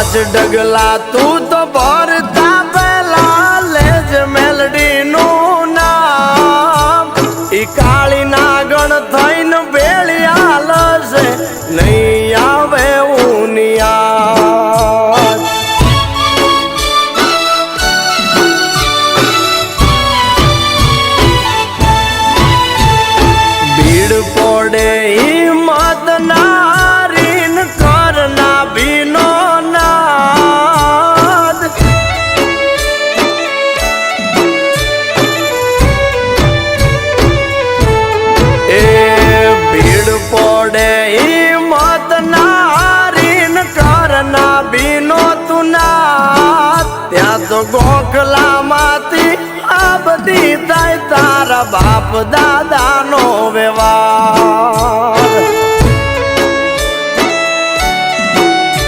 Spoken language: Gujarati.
પાંચ ડગલા તું તો ભરતા પેલા લેજ મેલડી નું નામ ઈ કાળી નાગણ થઈને ભેળી હાલશે નહીં આવે ઉનિયા ભીડ પડે હિંમત નારીન કરના ભીનો નાદ એ ભીડ પડે હિંમત નારીન કરના ભીનો તું નાદ ત્યાં તો ગોખલામાંથી આ બધી થાય તારા બાપ દાદાનો વ્યવહાર